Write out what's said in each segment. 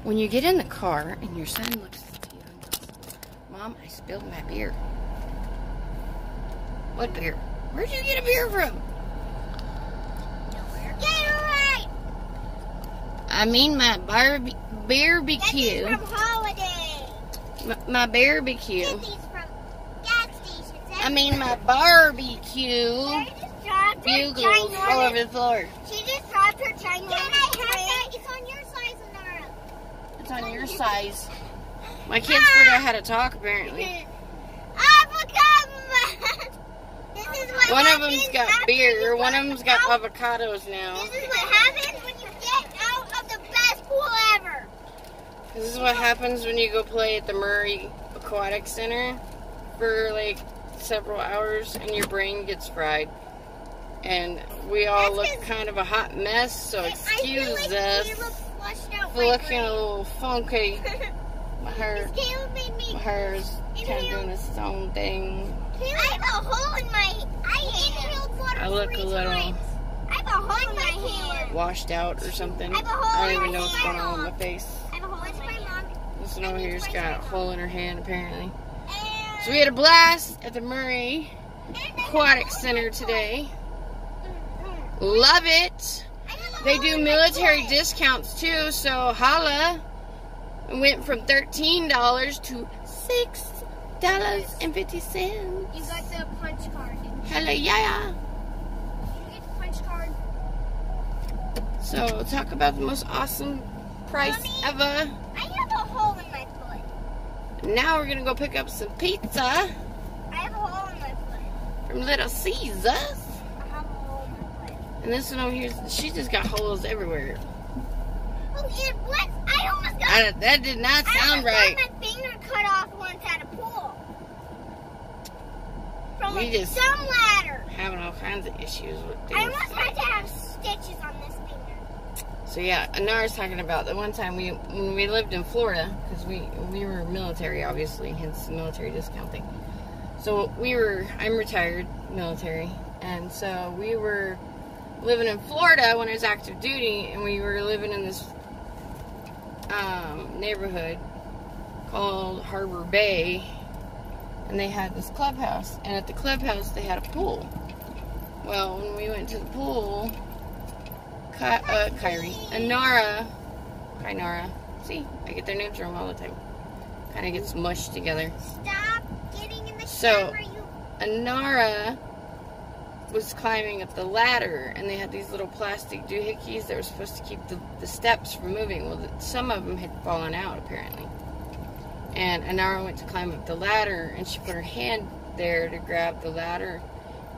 When you get in the car and your son looks at you and goes, Mom, I spilled my beer. What beer? Where'd you get a beer from? Nowhere. Get it right! I mean my barbecue. Get these from Holiday. My barbecue. Get these from gas stations. I mean my barbecue. Mary just dropped her Bugles all ginormous. over the floor. She just dropped her ginormous. Can I have that? It's on your size, Anara. It's on your size. My kids forgot how to talk apparently. I forgot. This is what One of happens them's got after beer. you One of go them's got out. avocados now. This is what happens when you get out of the best pool ever. This is what happens when you go play at the Murry Aquatic Center for like several hours and your brain gets fried. And we all look kind of a hot mess, so excuse us for looking a little funky. My hair is kind of doing its own thing. I have a hole in my. I inhaled water I look 3 a little times. I have a hole in my hand. washed out or something. I have a hole I don't in even my know what's going on hand. with my face. I have a hole in my hand. This one over here's got a hole in her hand apparently. So we had a blast at the Murry Aquatic Center today. Love it. They do military discounts too, so holla. It went from $13 to $6.50. You got the punch card. Hello, yeah. You get the punch card. So talk about the most awesome price Mommy, ever. I have a hole in my foot. Now we're gonna go pick up some pizza I have a hole in my foot. from Little Caesars. I have a hole in my foot. And this one over here, she just got holes everywhere. Oh, it what? I almost got. That did not I sound almost right. got my finger cut off once at a pool. From We a just- dumb ladder. Having all kinds of issues with I things. almost had to have stitches on this finger. So yeah, Anara's talking about the one time when we lived in Florida, because we were military, obviously, hence the military discount thing. So I'm retired military, and so we were living in Florida when I was active duty, and we were living in this neighborhood called Harbor Bay, and they had this clubhouse, and at the clubhouse they had a pool. Well, when we went to the pool, Kyrie, Anara, hi Nara, see, I get their names wrong all the time, kind of gets mushed together. Stop getting in the So, camera, you. Anara was climbing up the ladder, and they had these little plastic doohickeys that were supposed to keep the steps from moving. Well, some of them had fallen out, apparently. And Anara went to climb up the ladder, and she put her hand there to grab the ladder,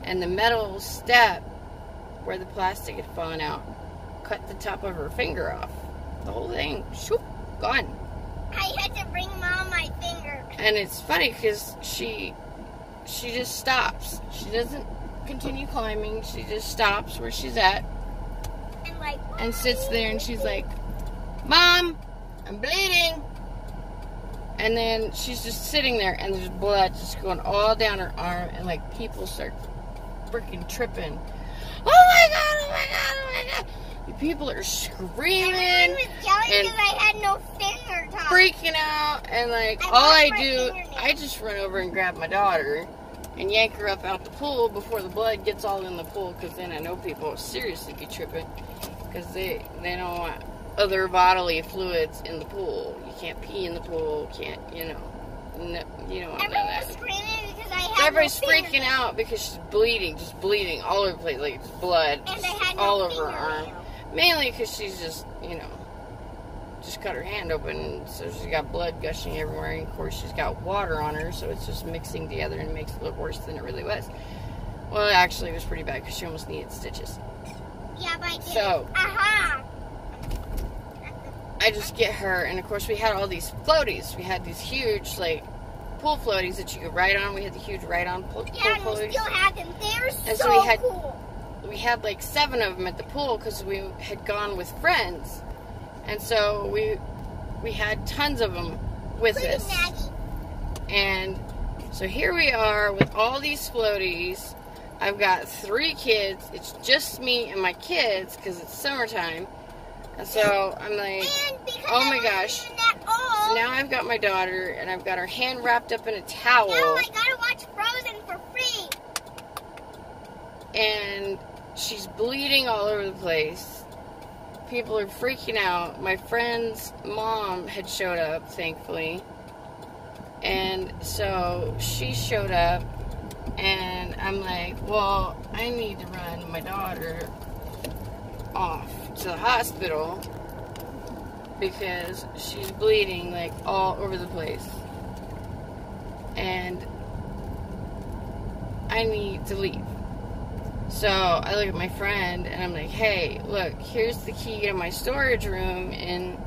and the metal step where the plastic had fallen out cut the top of her finger off. The whole thing, shoop, gone. I had to bring Mom my finger. And it's funny because she just stops. She doesn't continue climbing. She just stops where she's at and sits there, and she's like, Mom, I'm bleeding. And then she's just sitting there, and there's blood just going all down her arm, and like people start freaking tripping. Oh my God, oh my God, oh my God. The people are screaming Everyone was yelling and because I had no finger top. freaking out, and like I all lost I my do, fingernail. I just run over and grab my daughter and yank her up out the pool before the blood gets all in the pool, because then I know people seriously be tripping because they don't want other bodily fluids in the pool. You can't pee in the pool, can't, you don't want Everyone was that. screaming because I had Everybody's no freaking fingernail. out because she's bleeding, just bleeding all over the place, like just blood And I just had all no over her arm. fingernail. Mainly because she's just, just cut her hand open, so she's got blood gushing everywhere, and of course she's got water on her, so it's just mixing together and makes it look worse than it really was. Well, actually, it was pretty bad because she almost needed stitches. Yeah, but I did. So, Aha! I just get her, and of course we had all these floaties. We had these huge, pool floaties that you could ride on. We had the huge ride-on pool Yeah, and we floaties. still had them. They were And so so we had- cool. We had 7 of them at the pool because we had gone with friends, and so we had tons of them with Look at us. Maggie. And so here we are with all these floaties. I've got 3 kids. It's just me and my kids because it's summertime. And so I'm like, oh my gosh. So now I've got my daughter, and I've got her hand wrapped up in a towel. Now I gotta watch Frozen for free. And she's bleeding all over the place. People are freaking out. My friend's mom had showed up, thankfully. And so she showed up, and I'm like, well, I need to run my daughter off to the hospital because she's bleeding like all over the place. And I need to leave. So I look at my friend and I'm like, hey, look, here's the key to my storage room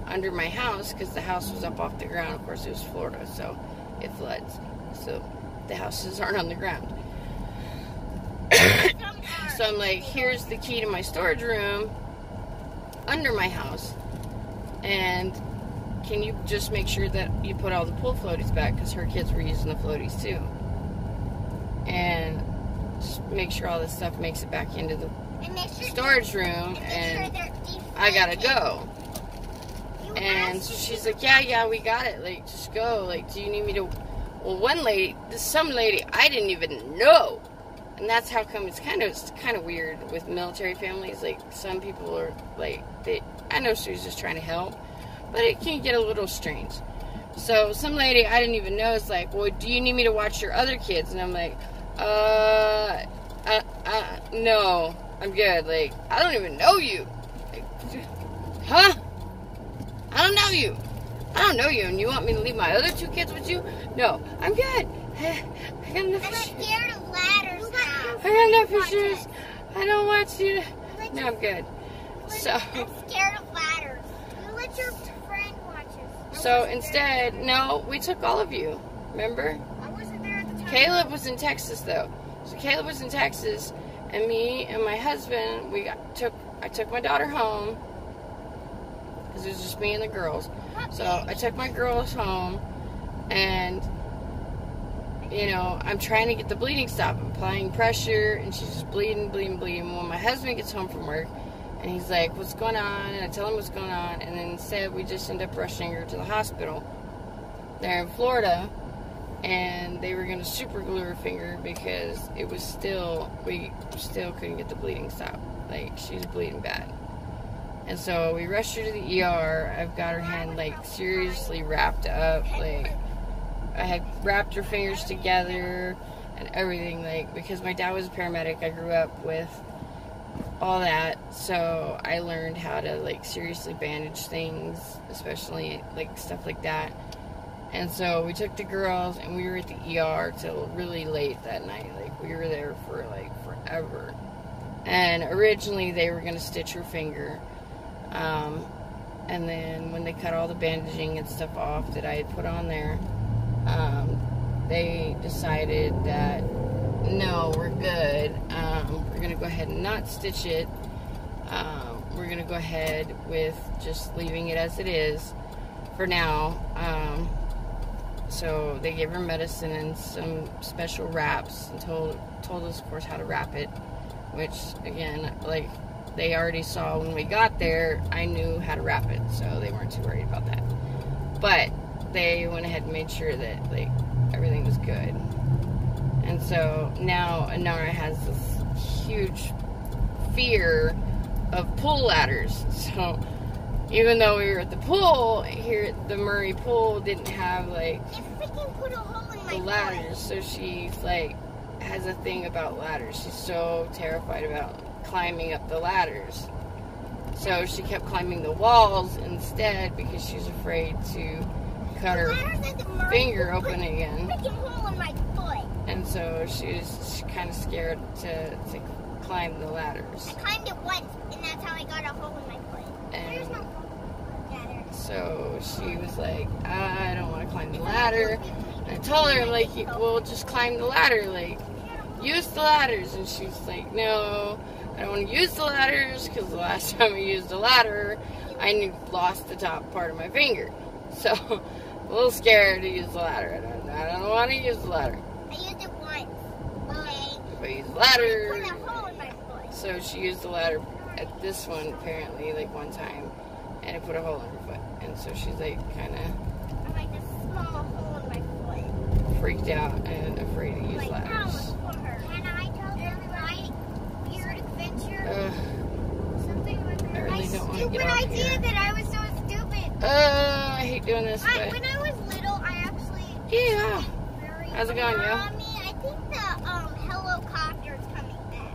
under my house, because the house was up off the ground. Of course, it was Florida, so it floods. So the houses aren't on the ground. So I'm like, here's the key to my storage room under my house. And can you just make sure that you put all the pool floaties back, because her kids were using the floaties too. And just make sure all this stuff makes it back into the storage room, and I gotta go. And so she's like, yeah, we got it. Like, just go. Like, do you need me to? Well, some lady I didn't even know, and that's how come it's kind of weird with military families. Like, some people are like, I know she was just trying to help, but it can get a little strange. So some lady I didn't even know is like, well, do you need me to watch your other kids? And I'm like, no, I'm good. Like, I don't even know you. Like, huh? I don't know you. I don't know you, and you want me to leave my other two kids with you? No, I'm good. I got enough issues. I'm scared of ladders now. I got enough issues. I don't want you to. No, I'm good. So. I'm scared of ladders. You let your friend watch us. So instead, no, we took all of you. Remember? I wasn't there at the time. Caleb was in Texas, though. So Caleb was in Texas, and me and my husband, I took my daughter home, because it was just me and the girls. So I took my girls home, and, you know, I'm trying to get the bleeding stopped. I'm applying pressure, and she's just bleeding. When my husband gets home from work, and he's like, what's going on? And I tell him what's going on, and then instead we just end up rushing her to the hospital there in Florida. And they were going to super glue her finger because we still couldn't get the bleeding stopped. Like, she was bleeding bad. And so we rushed her to the ER. I've got her hand, like, seriously wrapped up. Like, I had wrapped her fingers together and everything. Like, because my dad was a paramedic, I grew up with all that. So I learned how to, like, seriously bandage things, especially, like, stuff like that. And so we took the girls, and we were at the ER till really late that night. Like, we were there for, like, forever. And originally, they were going to stitch her finger. And then when they cut all the bandaging and stuff off that I had put on there, they decided that, no, we're good. We're going to go ahead and not stitch it. We're going to go ahead with just leaving it as it is for now. So they gave her medicine and some special wraps and told us, of course, how to wrap it, which, again, like, they already saw when we got there, I knew how to wrap it, so they weren't too worried about that. But they went ahead and made sure that, like, everything was good. And so now Anara has this huge fear of pool ladders. So even though we were at the pool, here at the Murry pool didn't have, like, the ladders. So she's, like, has a thing about ladders. She's so terrified about climbing up the ladders. So she kept climbing the walls instead because she's afraid to cut her finger open again. And so she was kind of scared to climb the ladders. I climbed it once, and that's how I got a hole in my foot. And so she was like, I don't want to climb the ladder. And I told her, like, well, just climb the ladder, like, use the ladders. And she's like, no, I don't want to use the ladders, because the last time I used the ladder, I lost the top part of my finger. So, I'm a little scared to use the ladder. I don't want to use the ladder. I used it once. Okay. If I use the ladder. Put a hole in my foot. So she used the ladder at this one, apparently, like, one time. and it put a hole in her foot. And so she's like kind of like a small hole in my foot. Freaked out and afraid to use like, ladders. And I told them my weird adventure. Something with her. I really don't want to get off idea here. that I was so stupid. I hate doing this, but When I was little, I actually. yeah. How's it going, yo? Mommy, I think the helicopter's coming back.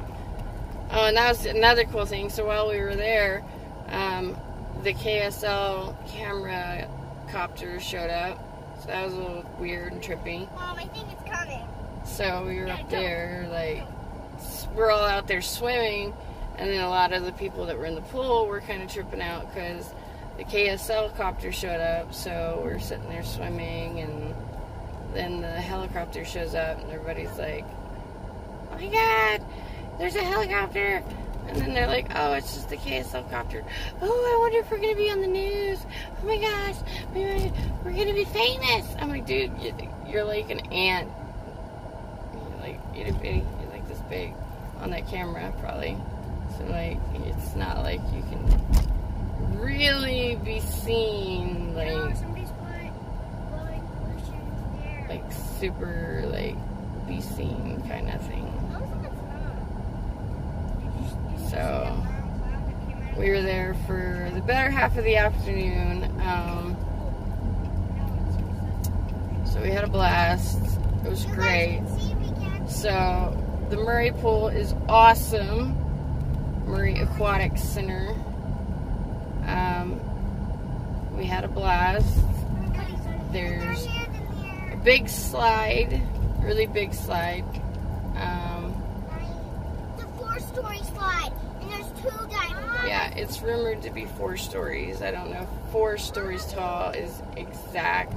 Oh, and that was another cool thing. So while we were there, the KSL camera copter showed up. So that was a little weird and trippy. Mom, I think it's coming. So we were up there, like, we're all out there swimming, and then a lot of the people that were in the pool were kind of tripping out because the KSL copter showed up. So we're sitting there swimming, and then the helicopter shows up, and everybody's like, oh my God, there's a helicopter. And then they're like, oh, it's just the KSL copter. Oh, I wonder if we're going to be on the news. Oh my gosh, we're going to be famous. I'm like, dude, you're like an ant. You're like this big on that camera, probably. So, like, it's not like you can really be seen, like, like super, like, be seen kind of thing. So, we were there for the better half of the afternoon. So we had a blast. It was great. So, the Murry pool is awesome. Murry Aquatic Center. We had a blast. There's a big slide, really big slide. The 4-story slide, and there's 2 diving boards. Yeah, it's rumored to be 4 stories. I don't know if 4 stories tall is exact.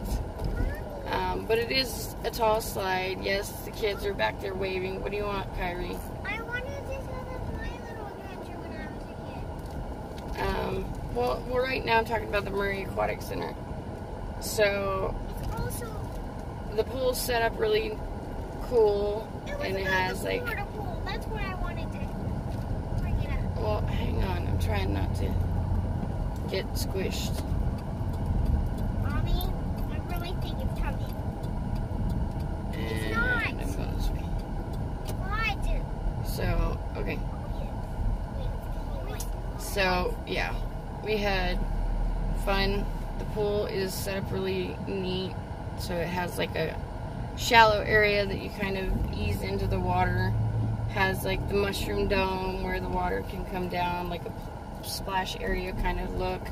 But it is a tall slide. Yes, the kids are back there waving. What do you want, Kyrie? I wanted to tell them my little adventure when I was a kid. Well, right now I'm talking about the Murry Aquatic Center. So, It's also... the pool's set up really cool, and it has like... pool. That's what I wanted to bring it up. Well, hang on. I'm trying not to get squished. Mommy, I really think it's coming. And not. I'm going this way. What? So, okay. So, yeah. We had fun. The pool is set up really neat. So it has like a shallow area that you kind of ease into the water. Has like the mushroom dome where the water can come down, like a splash area kind of look.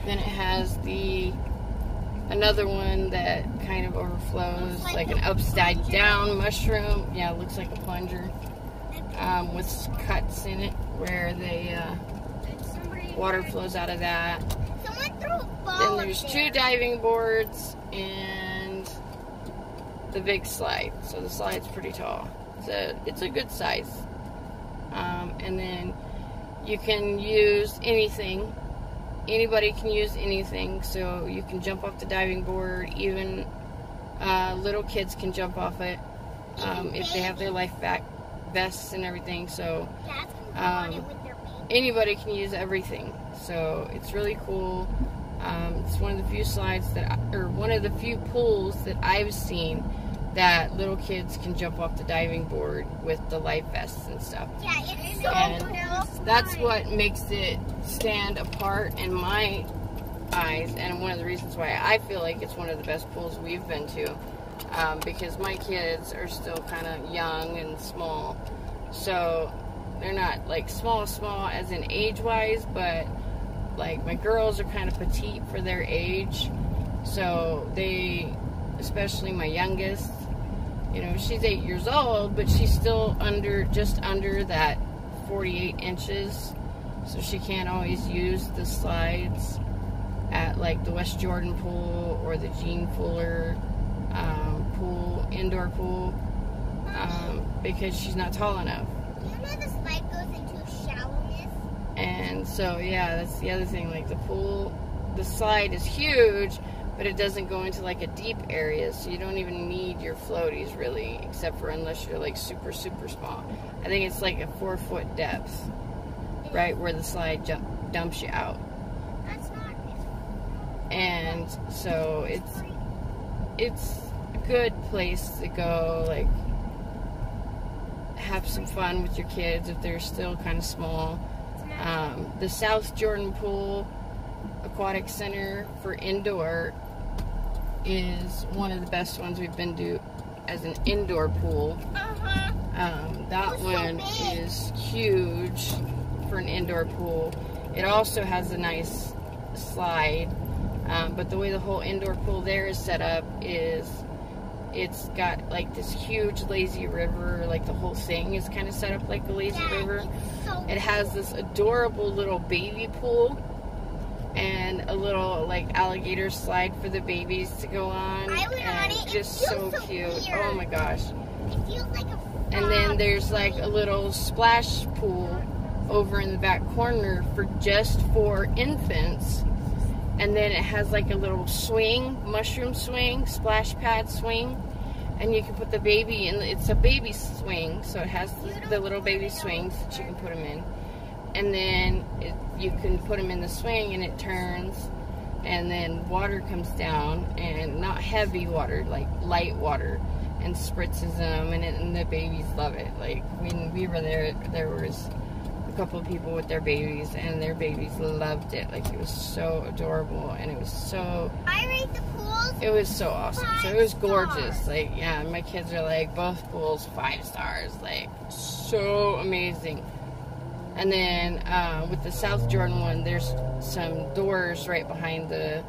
Then it has another one that kind of overflows, like an upside down mushroom. Yeah, it looks like a plunger. With cuts in it where water flows out of that. Someone threw a ball. Then there's 2 diving boards and the big slide. So the slide's pretty tall. It's a good size. And then you can use anything. Anybody can use anything. So you can jump off the diving board. Even little kids can jump off it if they have their life vests and everything. So anybody can use everything. So it's really cool. It's one of the few slides one of the few pools that I've seen that little kids can jump off the diving board with the life vests and stuff. Yeah, it's so and that's what makes it stand apart in my eyes, and one of the reasons why I feel like it's one of the best pools we've been to, because my kids are still kind of young and small, so they're not like small as in age-wise, but like my girls are kind of petite for their age, so they, especially my youngest, you know, she's 8 years old, but she's still just under that 48 inches, so she can't always use the slides at like the West Jordan pool or the Gene Fuller pool, indoor pool, because she's not tall enough. You know the slide goes into shallowness? And so, yeah, that's the other thing. Like the pool, the slide is huge, but it doesn't go into like a deep area, so you don't even need your floaties really, except for unless you're like super small. I think it's like a 4-foot depth, right where the slide dumps you out. That's not So it's a good place to go, like, have some fun with your kids if they're still kind of small. The South Jordan Pool Aquatic Center for indoor is one of the best ones we've been to as an indoor pool. That one is huge for an indoor pool. It also has a nice slide, but the way the whole indoor pool there is set up is it's got like this huge lazy river. Like the whole thing is kind of set up like a lazy river. It has this adorable little baby pool and a little like alligator slide for the babies to go on. And it's just so cute. Oh my gosh. It feels like a frog. And then there's like a little splash pool over in the back corner for infants. And then it has like a little swing, mushroom swing, splash pad swing. And you can put the baby in. It's a baby swing, so it has the little baby swings that you can put them in. And then you can put them in the swing and it turns. And then water comes down, and not heavy water, like light water, and spritzes them. And the babies love it. Like when we were there, there was a couple of people with their babies, and their babies loved it. Like it was so adorable, and it was so. I rate the pools. It was so awesome. So it was gorgeous. Like yeah, my kids are like both pools 5 stars. Like so amazing. And then with the South Jordan one, there's some doors right behind the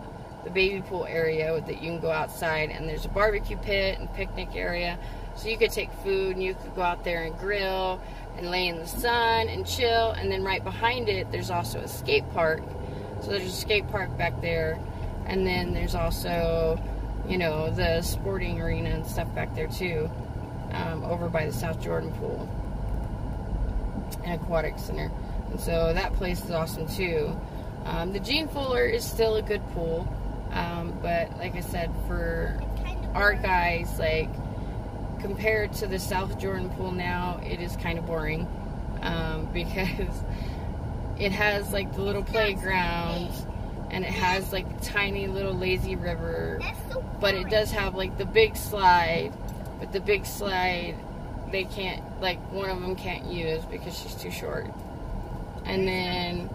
baby pool area that you can go outside, and there's a barbecue pit and picnic area. So you could take food and you could go out there and grill and lay in the sun and chill. And then right behind it, there's also a skate park. So there's a skate park back there. And then there's also, you know, the sporting arena and stuff back there too, over by the South Jordan Pool and Aquatic Center. And so that place is awesome too. The Gene Fuller is still a good pool, but like I said, for our guys, like compared to the South Jordan Pool now, it is kind of boring, because it has like the little playground and it has like the tiny little lazy river, but it does have like the big slide, but the big slide they can't, like one of them can't use because she's too short. And then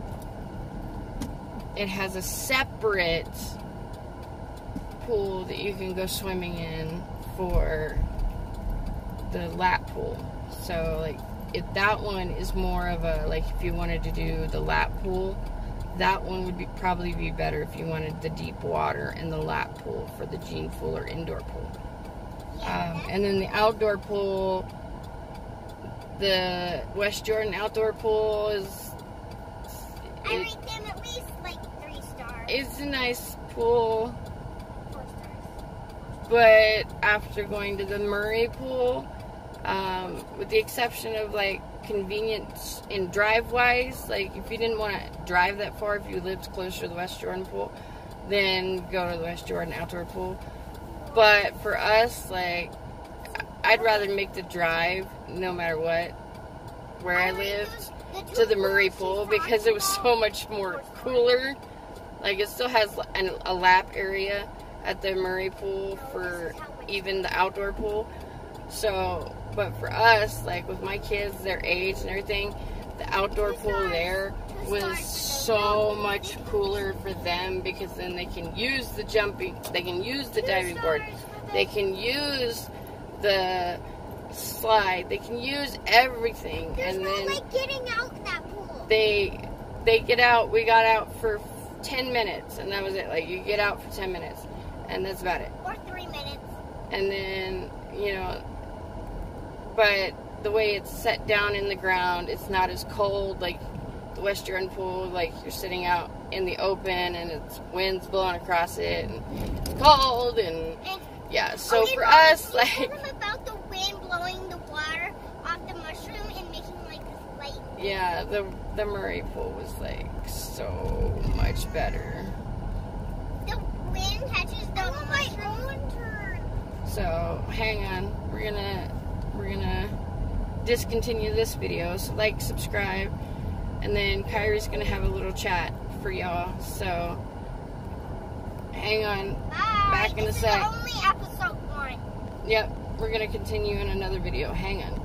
it has a separate pool that you can go swimming in for the lap pool. So like that one is more of a, like if you wanted to do the lap pool, that one would probably be better if you wanted the deep water and the lap pool for the Gene Fuller indoor pool. And then the outdoor pool, the West Jordan outdoor pool I rate them at least like 3 stars. It's a nice pool. 4 stars. But after going to the Murry pool, with the exception of like convenience in drive-wise, like if you didn't want to drive that far, if you lived closer to the West Jordan pool, then go to the West Jordan outdoor pool. But for us, like, I'd rather make the drive, no matter what, where I lived, to the Murry pool, because it was so much more cooler. Like, it still has a lap area at the Murry pool for even the outdoor pool. So, but for us, like with my kids, their age and everything, the outdoor pool there was so much cooler for them, because then they can use the jumping, they can use the diving board, they can use the slide, they can use everything. There's and no then like getting out in that pool. they get out. We got out for 10 minutes, and that was it. Like, you get out for 10 minutes, and that's about it. Or 3 minutes. And then, you know, but the way it's set down in the ground, it's not as cold like the West Jordan pool. Like, you're sitting out in the open, and it's wind's blowing across it, and it's cold, and yeah. So okay, for Mom, us, can you like, tell them about the wind blowing the water off the mushroom and making like this light. yeah, the Murry pool was like so much better. The wind catches the mushroom. Turn. So hang on, we're gonna discontinue this video. So like, subscribe, and then Kyrie's gonna have a little chat for y'all. So Hang on. Bye. Back in a This sec. is only episode 1. Yep, we're going to continue in another video. Hang on.